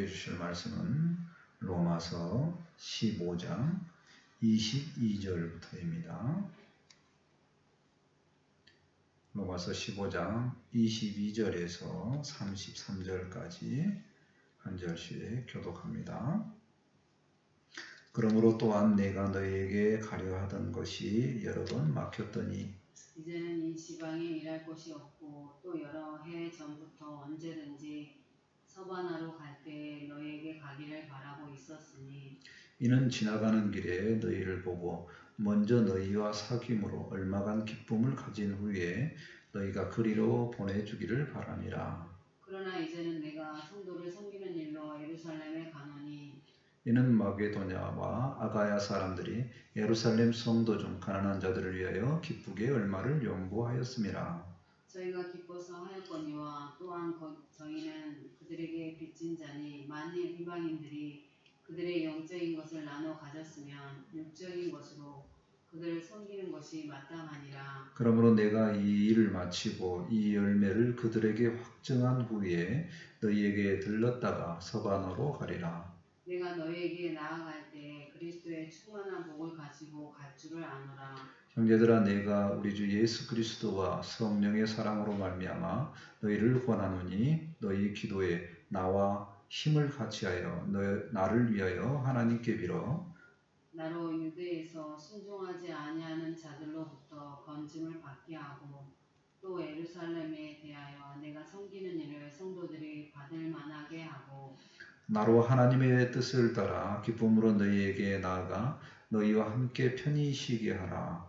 주실 말씀은 로마서 15장 22절부터입니다. 로마서 15장 22절에서 33절까지 한 절씩 교독합니다. 그러므로 또한 내가 너희에게 가려 하던 것이 여러 번 막혔더니 이제는 이 지방에 일할 곳이 없고 또 여러 해 전부터 언제든지 서바나로 갈 때에 너희에게 가기를 바라고 있었으니 이는 지나가는 길에 너희를 보고 먼저 너희와 사귐으로 얼마간 기쁨을 가진 후에 너희가 그리로 보내주기를 바라니라. 그러나 이제는 내가 성도를 섬기는 일로 예루살렘에 가노니 이는 마게도냐와 아가야 사람들이 예루살렘 성도 중 가난한 자들을 위하여 기쁘게 얼마를 연구하였음이라. 저희가 기뻐서 하였거니와 또한 저희는 그들에게 빚진 자니 만일 이방인들이 그들의 영적인 것을 나눠 가졌으면 육적인 것으로 그들을 섬기는 것이 마땅하니라. 그러므로 내가 이 일을 마치고 이 열매를 그들에게 확증한 후에 너희에게 들렀다가 서바나로 가리라. 내가 너희에게 나아갈 때 그리스도의 충만한 복을 가지고 갈 줄을 아노라. 형제들아, 내가 우리 주 예수 그리스도와 성령의 사랑으로 말미암아 너희를 권하노니 너희 기도에 나와 힘을 같이하여 나를 위하여 하나님께 빌어 나로 유대에서 순종하지 아니하는 자들로부터 건짐을 받게 하고 또 예루살렘에 대하여 내가 섬기는 일을 성도들이 받을 만하게 하고 나로 하나님의 뜻을 따라 기쁨으로 너희에게 나아가 너희와 함께 편히 쉬게 하라.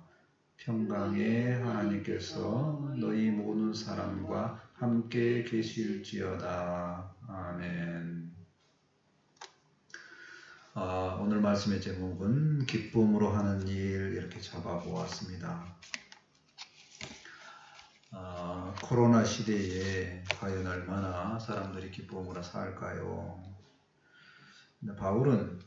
평강의 하나님께서 너희 모든 사람과 함께 계실지어다. 아멘. 오늘 말씀의 제목은 기쁨으로 하는 일 이렇게 잡아보았습니다. 코로나 시대에 과연 얼마나 사람들이 기쁨으로 살까요? 바울은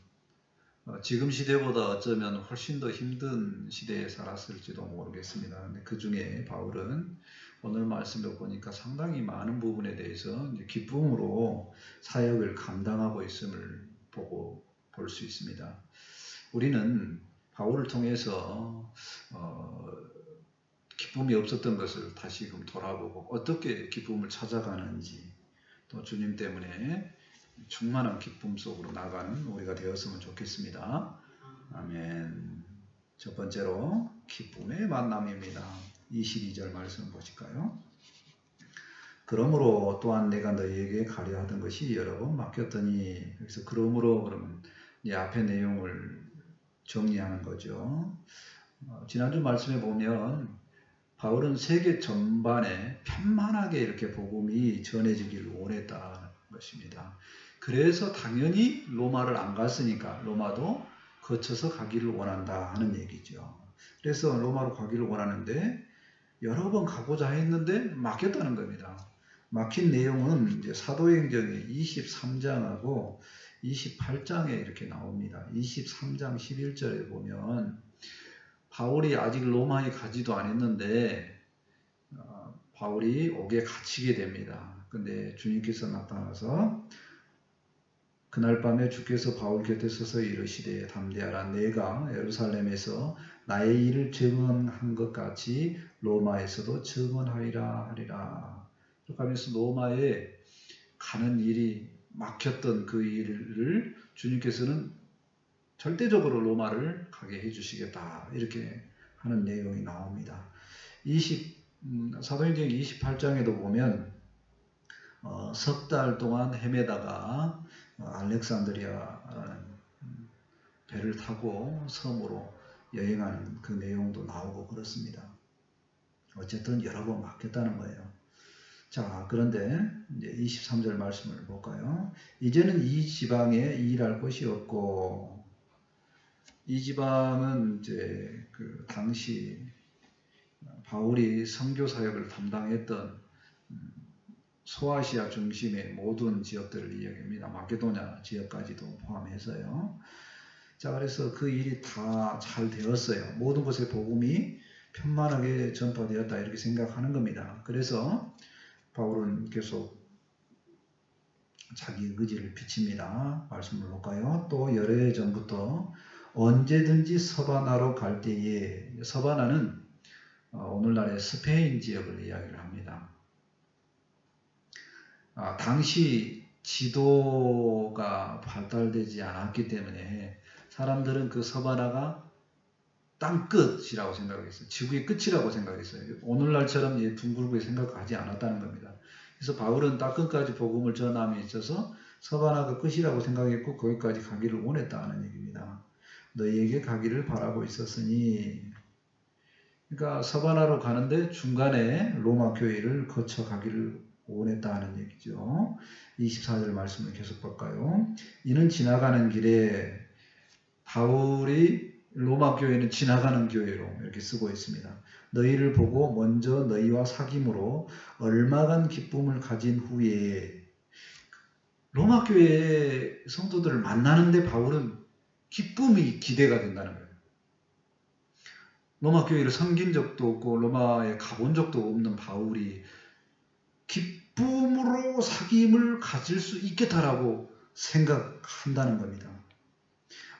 지금 시대보다 어쩌면 훨씬 더 힘든 시대에 살았을지도 모르겠습니다. 근데 그 중에 바울은 오늘 말씀을 보니까 상당히 많은 부분에 대해서 이제 기쁨으로 사역을 감당하고 있음을 보고 볼 수 있습니다. 우리는 바울을 통해서 기쁨이 없었던 것을 다시금 돌아보고 어떻게 기쁨을 찾아가는지 또 주님 때문에 충만한 기쁨 속으로 나가는 우리가 되었으면 좋겠습니다. 아멘. 첫 번째로 기쁨의 만남입니다. 22절 말씀 보실까요? 그러므로 또한 내가 너희에게 가려 하던 것이 여러 번 막혔더니 그래서 그러므로 그러면 이 앞의 내용을 정리하는 거죠. 지난주 말씀에 보면 바울은 세계 전반에 편만하게 이렇게 복음이 전해지기를 원했다는 것입니다. 그래서 당연히 로마를 안 갔으니까 로마도 거쳐서 가기를 원한다 하는 얘기죠. 그래서 로마로 가기를 원하는데 여러 번 가고자 했는데 막혔다는 겁니다. 막힌 내용은 이제 사도행전의 23장하고 28장에 이렇게 나옵니다. 23장 11절에 보면 바울이 아직 로마에 가지도 않았는데 바울이 옥에 갇히게 됩니다. 근데 주님께서 나타나서 그날 밤에 주께서 바울 곁에 서서 이르시되 담대하라. 내가 예루살렘에서 나의 일을 증언한 것 같이 로마에서도 증언하리라 하리라. 그렇게 하면서 로마에 가는 일이 막혔던 그 일을 주님께서는 절대적으로 로마를 가게 해주시겠다 이렇게 하는 내용이 나옵니다. 사도행전 28장에도 보면 석 달 동안 헤매다가 알렉산드리아라는 배를 타고 섬으로 여행하는 그 내용도 나오고 그렇습니다. 어쨌든 여러 번 막혔다는 거예요. 자, 그런데 이제 23절 말씀을 볼까요? 이제는 이 지방에 일할 곳이 없고, 이 지방은 이제 그 당시 바울이 선교 사역을 담당했던 소아시아 중심의 모든 지역들을 이야기합니다. 마게도냐 지역까지도 포함해서요. 자, 그래서 그 일이 다 잘 되었어요. 모든 곳에 복음이 편만하게 전파되었다 이렇게 생각하는 겁니다. 그래서 바울은 계속 자기 의지를 비칩니다. 말씀을 볼까요? 또 여러 해 전부터 언제든지 서바나로 갈 때에, 서바나는 오늘날의 스페인 지역을 이야기를 합니다. 당시 지도가 발달되지 않았기 때문에 사람들은 그 서바나가 땅끝이라고 생각했어요. 지구의 끝이라고 생각했어요. 오늘날처럼 둥글게 생각하지 않았다는 겁니다. 그래서 바울은 땅끝까지 복음을 전함에 있어서 서바나가 끝이라고 생각했고 거기까지 가기를 원했다는 얘기입니다. 너희에게 가기를 바라고 있었으니, 그러니까 서바나로 가는데 중간에 로마 교회를 거쳐 가기를 원했다는 얘기죠. 24절 말씀을 계속 볼까요? 이는 지나가는 길에, 바울이 로마 교회는 지나가는 교회로 이렇게 쓰고 있습니다. 너희를 보고 먼저 너희와 사귐으로 얼마간 기쁨을 가진 후에, 로마 교회의 성도들을 만나는데 바울은 기쁨이 기대가 된다는 거예요. 로마 교회를 섬긴 적도 없고 로마에 가본 적도 없는 바울이 기쁨으로 사귐을 가질 수 있겠다라고 생각한다는 겁니다.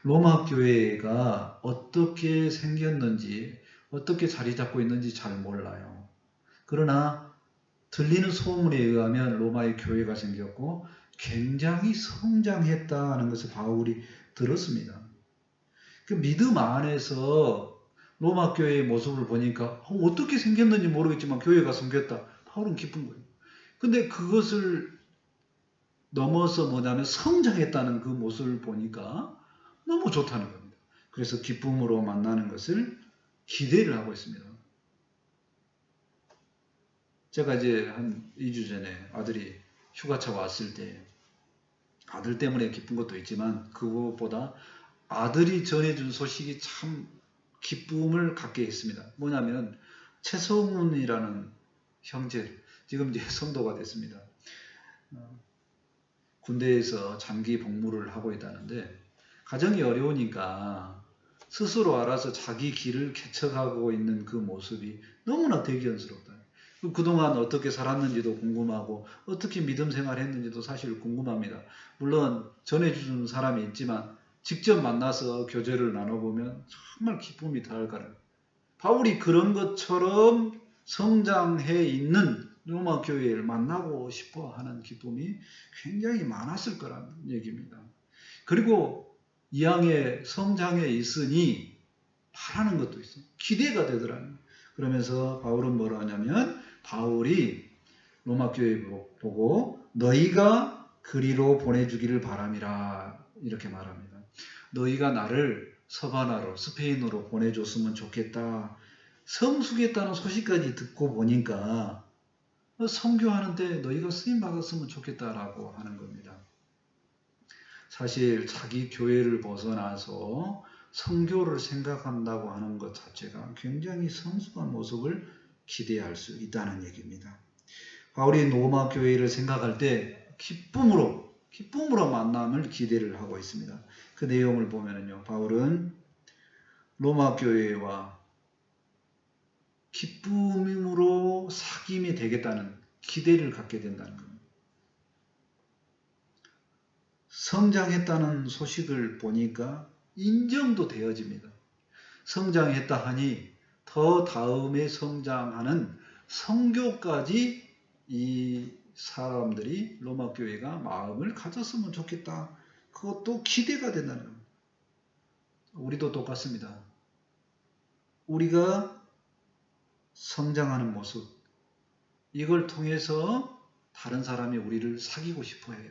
로마 교회가 어떻게 생겼는지, 어떻게 자리 잡고 있는지 잘 몰라요. 그러나 들리는 소문에 의하면 로마의 교회가 생겼고 굉장히 성장했다는 것을 바울이 들었습니다. 그 믿음 안에서 로마 교회의 모습을 보니까 어떻게 생겼는지 모르겠지만 교회가 생겼다. 바울은 기쁜 거예요. 근데 그것을 넘어서 뭐냐면 성장했다는 그 모습을 보니까 너무 좋다는 겁니다. 그래서 기쁨으로 만나는 것을 기대를 하고 있습니다. 제가 이제 한 2주 전에 아들이 휴가차 왔을 때 아들 때문에 기쁜 것도 있지만 그것보다 아들이 전해준 소식이 참 기쁨을 갖게 했습니다. 뭐냐면 최성훈이라는 형제, 지금 이제 성도가 됐습니다. 군대에서 장기 복무를 하고 있다는데 가정이 어려우니까 스스로 알아서 자기 길을 개척하고 있는 그 모습이 너무나 대견스럽다. 그동안 어떻게 살았는지도 궁금하고 어떻게 믿음 생활했는지도 사실 궁금합니다. 물론 전해주는 사람이 있지만 직접 만나서 교제를 나눠보면 정말 기쁨이 더할 거라는, 바울이 그런 것처럼 성장해 있는 로마 교회를 만나고 싶어 하는 기쁨이 굉장히 많았을 거라는 얘기입니다. 그리고 이왕에 성장해 있으니 바라는 것도 있어요. 기대가 되더라고요. 그러면서 바울은 뭐라 하냐면, 바울이 로마 교회 보고 너희가 그리로 보내주기를 바람이라 이렇게 말합니다. 너희가 나를 서바나로, 스페인으로 보내줬으면 좋겠다. 성수겠다는 소식까지 듣고 보니까 선교하는데 너희가 쓰임 받았으면 좋겠다라고 하는 겁니다. 사실 자기 교회를 벗어나서 선교를 생각한다고 하는 것 자체가 굉장히 성숙한 모습을 기대할 수 있다는 얘기입니다. 바울이 로마 교회를 생각할 때 기쁨으로 만남을 기대를 하고 있습니다. 그 내용을 보면요, 바울은 로마 교회와 기쁨으로 사귐이 되겠다는 기대를 갖게 된다는 겁니다. 성장했다는 소식을 보니까 인정도 되어집니다. 성장했다 하니 더 다음에 성장하는 선교까지 이 사람들이 로마 교회가 마음을 가졌으면 좋겠다. 그것도 기대가 된다는 겁니다. 우리도 똑같습니다. 우리가 성장하는 모습, 이걸 통해서 다른 사람이 우리를 사귀고 싶어 해요.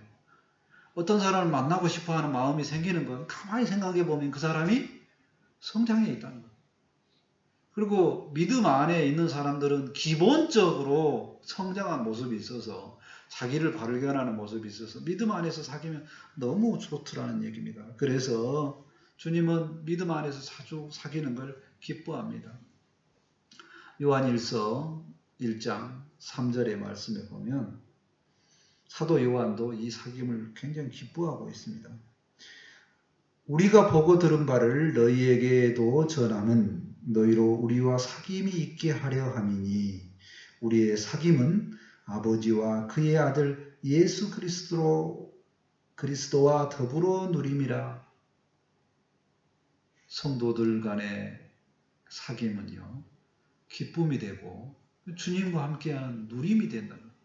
어떤 사람을 만나고 싶어 하는 마음이 생기는 건 가만히 생각해 보면 그 사람이 성장해 있다는 거예요. 그리고 믿음 안에 있는 사람들은 기본적으로 성장한 모습이 있어서, 자기를 발견하는 모습이 있어서 믿음 안에서 사귀면 너무 좋더라는 얘기입니다. 그래서 주님은 믿음 안에서 자주 사귀는 걸 기뻐합니다. 요한일서 1장 3절의 말씀에 보면 사도 요한도 이 사귐을 굉장히 기뻐하고 있습니다. 우리가 보고 들은 바를 너희에게도 전하는 너희로 우리와 사귐이 있게 하려 함이니, 우리의 사귐은 아버지와 그의 아들 예수 그리스도로 그리스도와 더불어 누림이라. 성도들 간의 사귐은요, 기쁨이 되고 주님과 함께하는 누림이 된다는 거예요.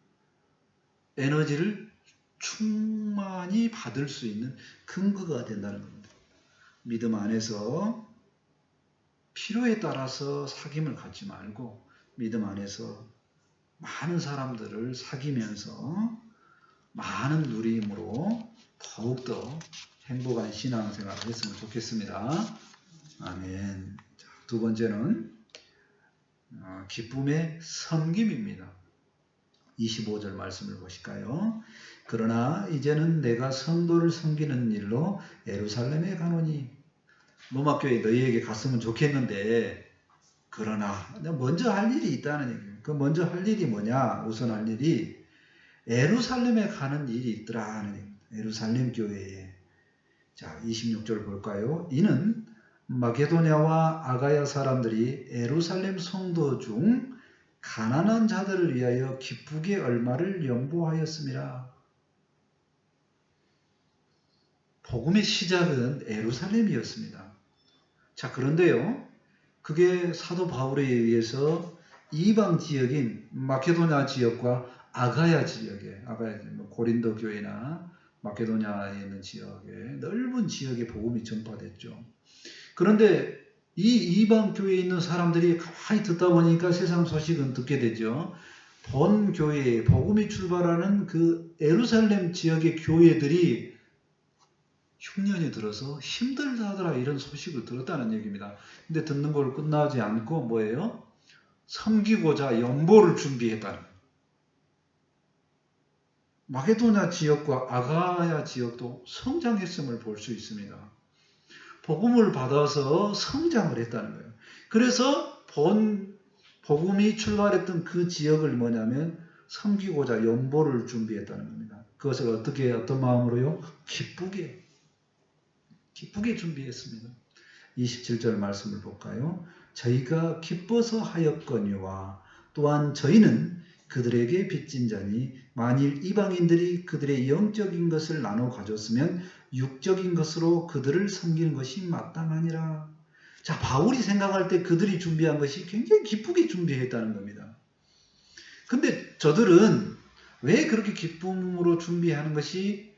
에너지를 충만히 받을 수 있는 근거가 된다는 겁니다. 믿음 안에서 필요에 따라서 사귐을 갖지 말고 믿음 안에서 많은 사람들을 사귀면서 많은 누림으로 더욱더 행복한 신앙생활을 했으면 좋겠습니다. 아멘. 자, 두 번째는 기쁨의 섬김입니다. 25절 말씀을 보실까요? 그러나 이제는 내가 성도를 섬기는 일로 예루살렘에 가노니. 로마교회 너희에게 갔으면 좋겠는데, 그러나 먼저 할 일이 있다는 얘기예요. 그 먼저 할 일이 뭐냐? 우선 할 일이 예루살렘에 가는 일이 있더라 하는 얘기입니다. 예루살렘 교회에. 자, 26절 볼까요? 이는 마게도냐와 아가야 사람들이 예루살렘 성도 중 가난한 자들을 위하여 기쁘게 얼마를 연보하였습니다. 복음의 시작은 예루살렘이었습니다. 자, 그런데요, 그게 사도 바울에 의해서 이방 지역인 마케도냐 지역과 아가야 지역에, 고린도 교회나 마케도냐에 있는 지역에, 넓은 지역에 복음이 전파됐죠. 그런데 이 이방 교회에 있는 사람들이 가만히 듣다 보니까 세상 소식은 듣게 되죠. 본 교회에 복음이 출발하는 그 예루살렘 지역의 교회들이 흉년이 들어서 힘들다더라 이런 소식을 들었다는 얘기입니다. 근데 듣는 걸 끝나지 않고 뭐예요? 섬기고자 연보를 준비했다는 거예요. 마게도냐 지역과 아가야 지역도 성장했음을 볼 수 있습니다. 복음을 받아서 성장을 했다는 거예요. 그래서 복음이 출발했던 그 지역을 뭐냐면 섬기고자 연보를 준비했다는 겁니다. 그것을 어떤 마음으로요? 기쁘게 준비했습니다. 27절 말씀을 볼까요? 저희가 기뻐서 하였거니와 또한 저희는 그들에게 빚진 자니 만일 이방인들이 그들의 영적인 것을 나눠 가졌으면 육적인 것으로 그들을 섬기는 것이 마땅하니라. 자, 바울이 생각할 때 그들이 준비한 것이 굉장히 기쁘게 준비했다는 겁니다. 근데 저들은 왜 그렇게 기쁨으로 준비하는 것이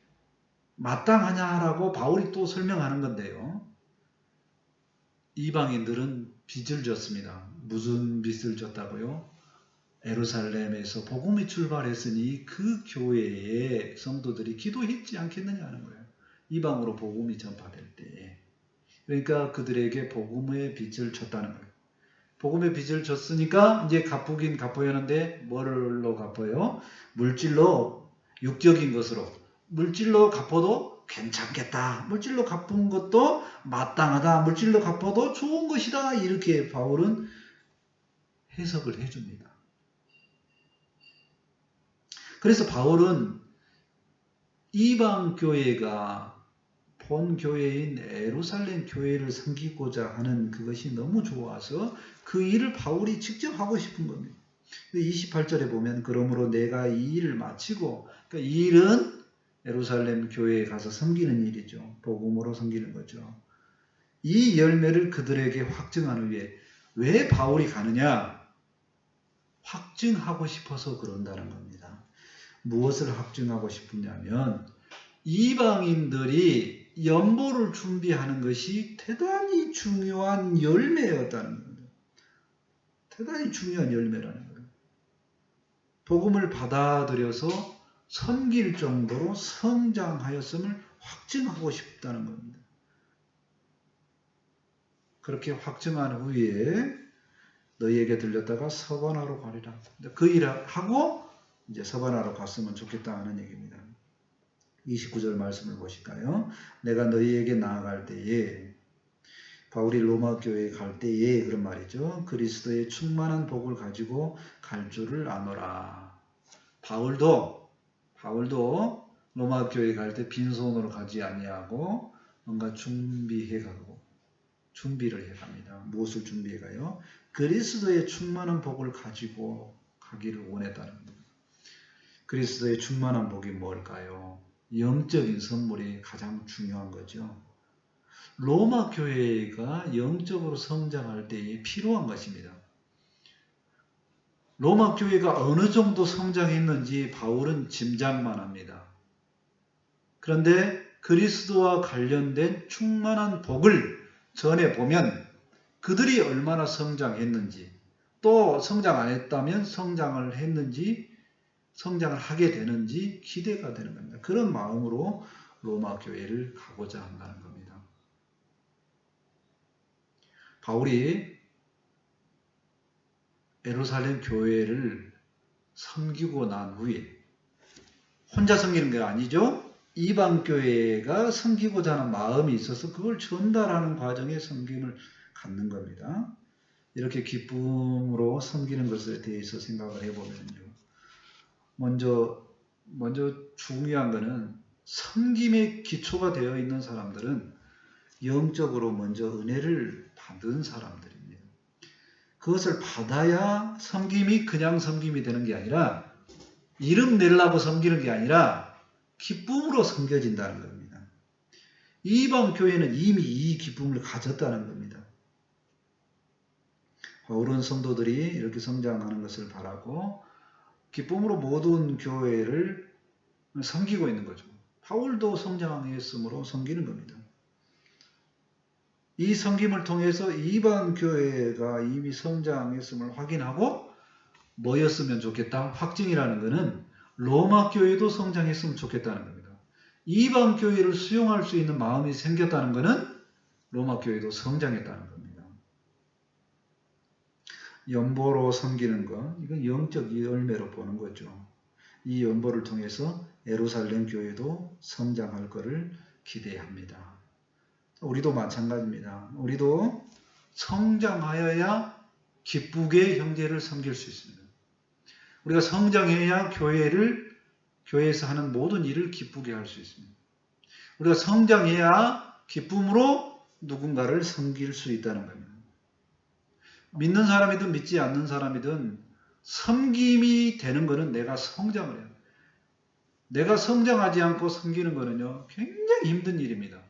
마땅하냐라고 바울이 또 설명하는 건데요. 이방인들은 빚을 졌습니다. 무슨 빚을 졌다고요? 예루살렘에서 복음이 출발했으니 그 교회의 성도들이 기도했지 않겠느냐는 거예요. 이방으로 복음이 전파될 때. 그러니까 그들에게 복음의 빚을 졌다는 거예요. 복음의 빚을 졌으니까 이제 갚으긴 갚아야 하는데 뭘로 갚아요? 물질로, 육적인 것으로. 물질로 갚아도 괜찮겠다. 물질로 갚은 것도 마땅하다. 물질로 갚아도 좋은 것이다. 이렇게 바울은 해석을 해줍니다. 그래서 바울은 이방 교회가 본 교회인 예루살렘 교회를 섬기고자 하는 그것이 너무 좋아서 그 일을 바울이 직접 하고 싶은 겁니다. 28절에 보면 그러므로 내가 이 일을 마치고, 그러니까 이 일은 예루살렘 교회에 가서 섬기는 일이죠. 복음으로 섬기는 거죠. 이 열매를 그들에게 확증하는 위해. 왜 바울이 가느냐? 확증하고 싶어서 그런다는 겁니다. 무엇을 확증하고 싶으냐면 이방인들이 연보를 준비하는 것이 대단히 중요한 열매였다는 겁니다. 대단히 중요한 열매라는 거예요. 복음을 받아들여서 섬길 정도로 성장하였음을 확증하고 싶다는 겁니다. 그렇게 확증한 후에 너희에게 들렸다가 서바나로 가리라. 그 일을 하고 이제 서바나로 갔으면 좋겠다는 얘기입니다. 29절 말씀을 보실까요? 내가 너희에게 나아갈 때에, 바울이 로마 교회에 갈 때에 그런 말이죠. 그리스도의 충만한 복을 가지고 갈 줄을 아노라. 바울도 로마 교회에 갈 때 빈손으로 가지 아니하고 뭔가 준비를 해갑니다. 무엇을 준비해가요? 그리스도의 충만한 복을 가지고 가기를 원했다는 겁니다. 그리스도의 충만한 복이 뭘까요? 영적인 선물이 가장 중요한 거죠. 로마 교회가 영적으로 성장할 때에 필요한 것입니다. 로마 교회가 어느 정도 성장했는지 바울은 짐작만 합니다. 그런데 그리스도와 관련된 충만한 복을 전해 보면 그들이 얼마나 성장했는지, 또 성장 안 했다면 성장을 했는지, 성장을 하게 되는지 기대가 되는 겁니다. 그런 마음으로 로마 교회를 가고자 한다는 겁니다. 바울이 예루살렘 교회를 섬기고 난 후에 혼자 섬기는 게 아니죠. 이방 교회가 섬기고자 하는 마음이 있어서 그걸 전달하는 과정에 섬김을 갖는 겁니다. 이렇게 기쁨으로 섬기는 것에 대해서 생각을 해보면요. 먼저 중요한 것은 섬김의 기초가 되어 있는 사람들은 영적으로 먼저 은혜를 받은 사람들입니다. 그것을 받아야 섬김이 그냥 섬김이 되는 게 아니라 이름 내려고 섬기는 게 아니라 기쁨으로 섬겨진다는 겁니다. 이방 교회는 이미 이 기쁨을 가졌다는 겁니다. 바울은 성도들이 이렇게 성장하는 것을 바라고 기쁨으로 모든 교회를 섬기고 있는 거죠. 바울도 성장했으므로 섬기는 겁니다. 이 섬김을 통해서 이방 교회가 이미 성장했음을 확인하고 뭐였으면 좋겠다? 확증이라는 것은 로마 교회도 성장했으면 좋겠다는 겁니다. 이방 교회를 수용할 수 있는 마음이 생겼다는 것은 로마 교회도 성장했다는 겁니다. 연보로 섬기는 것, 이건 영적 열매로 보는 거죠. 이 연보를 통해서 예루살렘 교회도 성장할 것을 기대합니다. 우리도 마찬가지입니다. 우리도 성장하여야 기쁘게 형제를 섬길 수 있습니다. 우리가 성장해야 교회에서 하는 모든 일을 기쁘게 할 수 있습니다. 우리가 성장해야 기쁨으로 누군가를 섬길 수 있다는 겁니다. 믿는 사람이든 믿지 않는 사람이든 섬김이 되는 것은 내가 성장을 해야 돼요. 내가 성장하지 않고 섬기는 것은요, 굉장히 힘든 일입니다.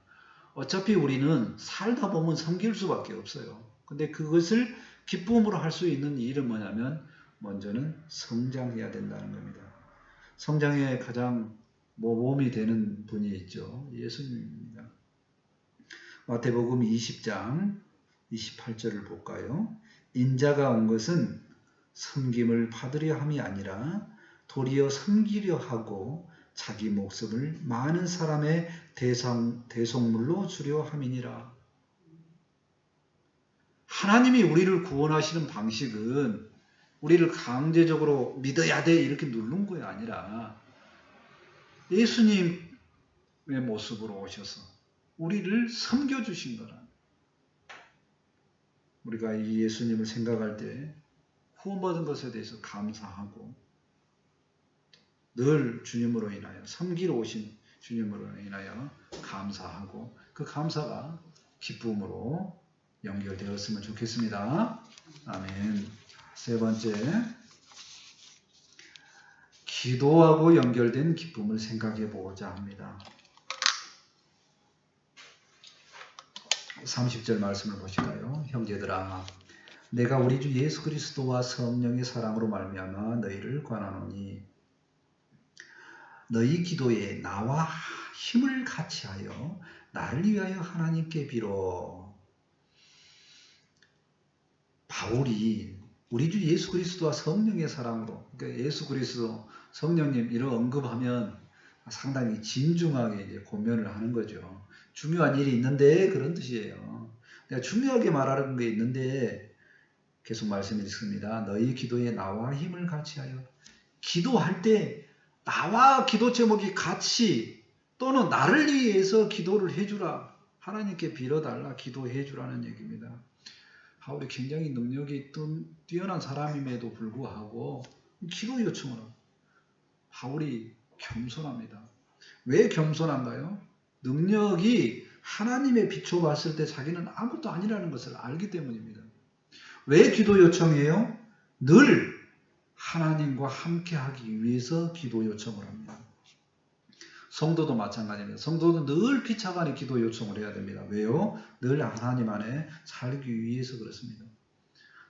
어차피 우리는 살다 보면 섬길 수밖에 없어요. 근데 그것을 기쁨으로 할 수 있는 일은 뭐냐면 먼저는 성장해야 된다는 겁니다. 성장에 가장 모범이 되는 분이 있죠. 예수님입니다. 마태복음 20장 28절을 볼까요? 인자가 온 것은 섬김을 받으려 함이 아니라 도리어 섬기려 하고 자기 목숨을 많은 사람의 대속물로 주려 함이니라. 하나님이 우리를 구원하시는 방식은 우리를 강제적으로 믿어야 돼 이렇게 누른 게 아니라 예수님의 모습으로 오셔서 우리를 섬겨주신 거라. 우리가 이 예수님을 생각할 때 구원받은 것에 대해서 감사하고 늘 주님으로 인하여 섬기러 오신 주님으로 인하여 감사하고 그 감사가 기쁨으로 연결되었으면 좋겠습니다. 아멘. 세 번째, 기도하고 연결된 기쁨을 생각해 보고자 합니다. 30절 말씀을 보실까요? 형제들아, 내가 우리 주 예수 그리스도와 성령의 사랑으로 말미암아 너희를 권하노니 너희 기도에 나와 힘을 같이하여 나를 위하여 하나님께 빌어. 바울이 우리 주 예수 그리스도와 성령의 사랑으로, 그러니까 예수 그리스도, 성령님 이런 언급하면 상당히 진중하게 이제 고면을 하는 거죠. 중요한 일이 있는데 그런 뜻이에요. 내가 중요하게 말하는 게 있는데 계속 말씀드렸습니다. 너희 기도에 나와 힘을 같이하여. 기도할 때 나와 기도 제목이 같이 또는 나를 위해서 기도를 해주라. 하나님께 빌어달라. 기도해주라는 얘기입니다. 바울이 굉장히 능력이 뛰어난 사람임에도 불구하고 기도 요청을 합니다. 바울이 겸손합니다. 왜 겸손한가요? 능력이 하나님의 빛으로 봤을 때 자기는 아무것도 아니라는 것을 알기 때문입니다. 왜 기도 요청해요? 늘 하나님과 함께 하기 위해서 기도 요청을 합니다. 성도도 마찬가지입니다. 성도는 늘 피차간에 기도 요청을 해야 됩니다. 왜요? 늘 하나님 안에 살기 위해서 그렇습니다.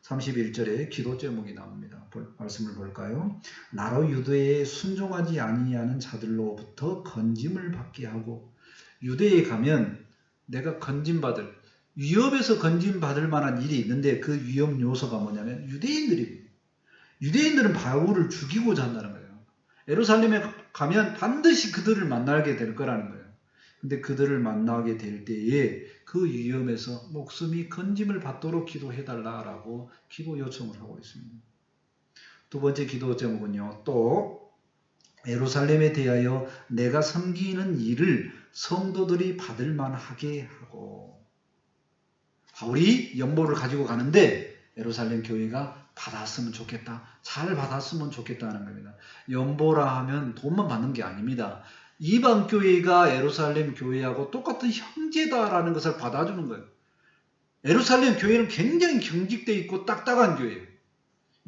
31절에 기도 제목이 나옵니다. 말씀을 볼까요? 나로 유대에 순종하지 아니하는 자들로부터 건짐을 받게 하고, 유대에 가면 내가 건짐받을, 위협에서 건짐받을 만한 일이 있는데 그 위협 요소가 뭐냐면 유대인들입니다. 유대인들은 바울을 죽이고자 한다는 거예요. 예루살렘에 가면 반드시 그들을 만나게 될 거라는 거예요. 근데 그들을 만나게 될 때에 그 위험에서 목숨이 건짐을 받도록 기도해달라라고 기도 요청을 하고 있습니다. 두 번째 기도 제목은요. 또 예루살렘에 대하여 내가 섬기는 일을 성도들이 받을 만하게 하고, 바울이 연보를 가지고 가는데 예루살렘 교회가 받았으면 좋겠다. 잘 받았으면 좋겠다는 겁니다. 연보라 하면 돈만 받는 게 아닙니다. 이방 교회가 예루살렘 교회하고 똑같은 형제다라는 것을 받아주는 거예요. 예루살렘 교회는 굉장히 경직되어 있고 딱딱한 교회예요.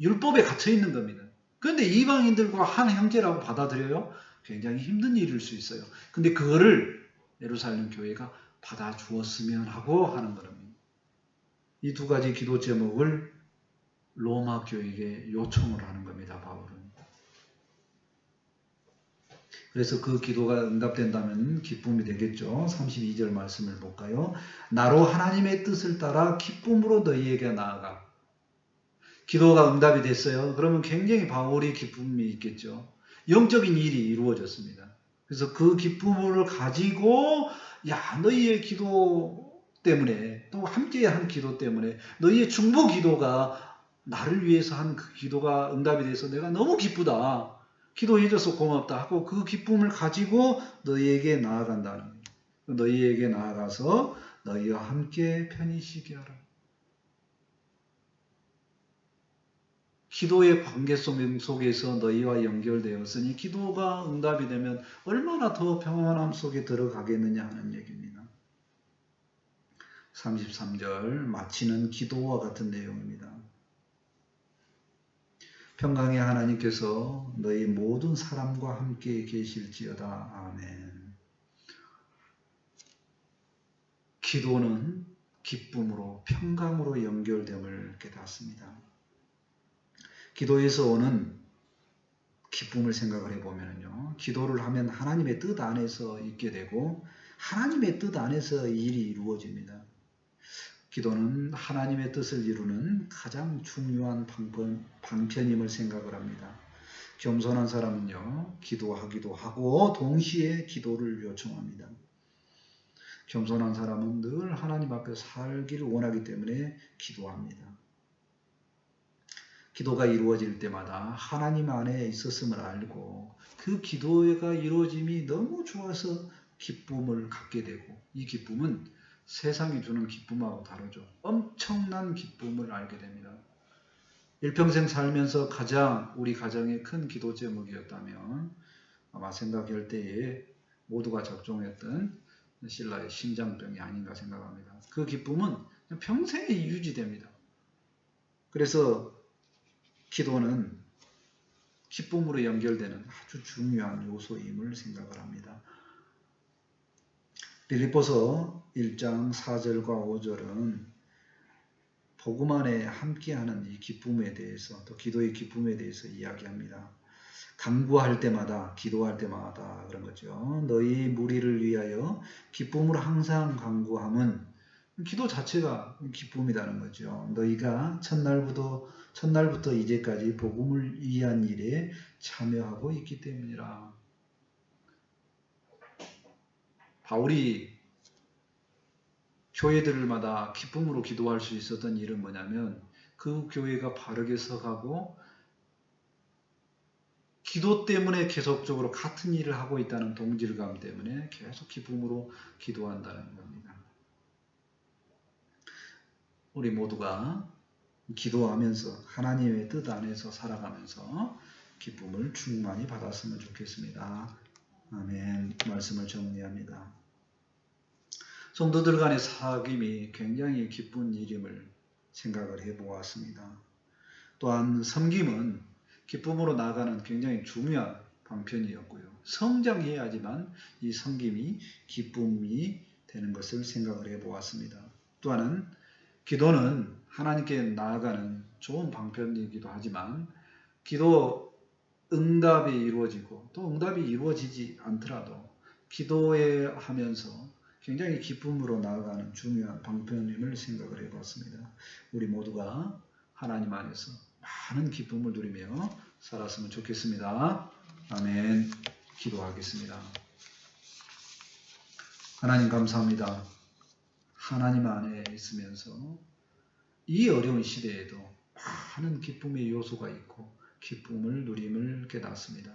율법에 갇혀 있는 겁니다. 그런데 이방인들과 한 형제라고 받아들여요? 굉장히 힘든 일일 수 있어요. 근데 그거를 예루살렘 교회가 받아주었으면 하고 하는 겁니다. 이 두 가지 기도 제목을 로마 교회에게 요청을 하는 겁니다. 바울은. 그래서 그 기도가 응답된다면 기쁨이 되겠죠. 32절 말씀을 볼까요? 나로 하나님의 뜻을 따라 기쁨으로 너희에게 나아가. 기도가 응답이 됐어요. 그러면 굉장히 바울이 기쁨이 있겠죠. 영적인 일이 이루어졌습니다. 그래서 그 기쁨을 가지고 너희의 기도 때문에, 또 함께 한 기도 때문에, 너희의 중보 기도가 나를 위해서 한 그 기도가 응답이 돼서 내가 너무 기쁘다. 기도해줘서 고맙다 하고 그 기쁨을 가지고 너희에게 나아간다는 거예요. 너희에게 나아가서 너희와 함께 편히 쉬게 하라. 기도의 관계성 속에서 너희와 연결되었으니 기도가 응답이 되면 얼마나 더 평안함 속에 들어가겠느냐 하는 얘기입니다. 33절 마치는 기도와 같은 내용입니다. 평강의 하나님께서 너희 모든 사람과 함께 계실지어다. 아멘. 기도는 기쁨으로 평강으로 연결됨을 깨닫습니다. 기도에서 오는 기쁨을 생각을 해보면요. 기도를 하면 하나님의 뜻 안에서 있게 되고 하나님의 뜻 안에서 일이 이루어집니다. 기도는 하나님의 뜻을 이루는 가장 중요한 방편임을 생각을 합니다. 겸손한 사람은요. 기도하기도 하고 동시에 기도를 요청합니다. 겸손한 사람은 늘 하나님 앞에 살기를 원하기 때문에 기도합니다. 기도가 이루어질 때마다 하나님 안에 있었음을 알고 그 기도가 이루어짐이 너무 좋아서 기쁨을 갖게 되고, 이 기쁨은 세상이 주는 기쁨하고 다르죠. 엄청난 기쁨을 알게 됩니다. 일평생 살면서 가장 우리 가정의 큰 기도 제목이었다면 아마 생각할 때에 모두가 적종했던 신라의 심장병이 아닌가 생각합니다. 그 기쁨은 평생에 유지됩니다. 그래서 기도는 기쁨으로 연결되는 아주 중요한 요소임을 생각을 합니다. 빌립보서 1장 4절과 5절은 복음 안에 함께하는 이 기쁨에 대해서, 또 기도의 기쁨에 대해서 이야기합니다. 간구할 때마다, 기도할 때마다 그런 거죠. 너희 무리를 위하여 기쁨으로 항상 간구함은 기도 자체가 기쁨이라는 거죠. 너희가 첫날부터 이제까지 복음을 위한 일에 참여하고 있기 때문이라. 바울이 교회들마다 기쁨으로 기도할 수 있었던 일은 뭐냐면 그 교회가 바르게 서가고 기도 때문에 계속적으로 같은 일을 하고 있다는 동질감 때문에 계속 기쁨으로 기도한다는 겁니다. 우리 모두가 기도하면서 하나님의 뜻 안에서 살아가면서 기쁨을 충만히 받았으면 좋겠습니다. 아멘. 말씀을 정리합니다. 성도들 간의 사귐이 굉장히 기쁜 일임을 생각을 해보았습니다. 또한 섬김은 기쁨으로 나아가는 굉장히 중요한 방편이었고요. 성장해야지만 이 섬김이 기쁨이 되는 것을 생각을 해보았습니다. 또 하나는 기도는 하나님께 나아가는 좋은 방편이기도 하지만 기도 응답이 이루어지고 또 응답이 이루어지지 않더라도 기도에 하면서 굉장히 기쁨으로 나아가는 중요한 방편임을 생각을 해봤습니다. 우리 모두가 하나님 안에서 많은 기쁨을 누리며 살았으면 좋겠습니다. 아멘. 기도하겠습니다. 하나님 감사합니다. 하나님 안에 있으면서 이 어려운 시대에도 많은 기쁨의 요소가 있고 기쁨을 누림을 깨닫습니다.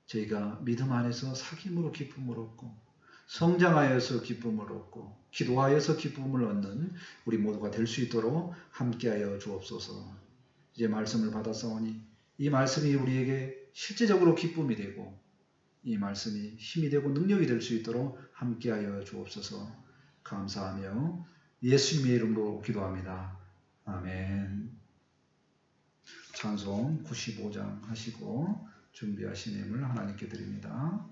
저희가 믿음 안에서 사귐으로 기쁨을 얻고 성장하여서 기쁨을 얻고 기도하여서 기쁨을 얻는 우리 모두가 될 수 있도록 함께하여 주옵소서. 이제 말씀을 받았사오니 이 말씀이 우리에게 실제적으로 기쁨이 되고 이 말씀이 힘이 되고 능력이 될 수 있도록 함께하여 주옵소서. 감사하며 예수님의 이름으로 기도합니다. 아멘. 찬송 95장 하시고 준비하신 힘을 하나님께 드립니다.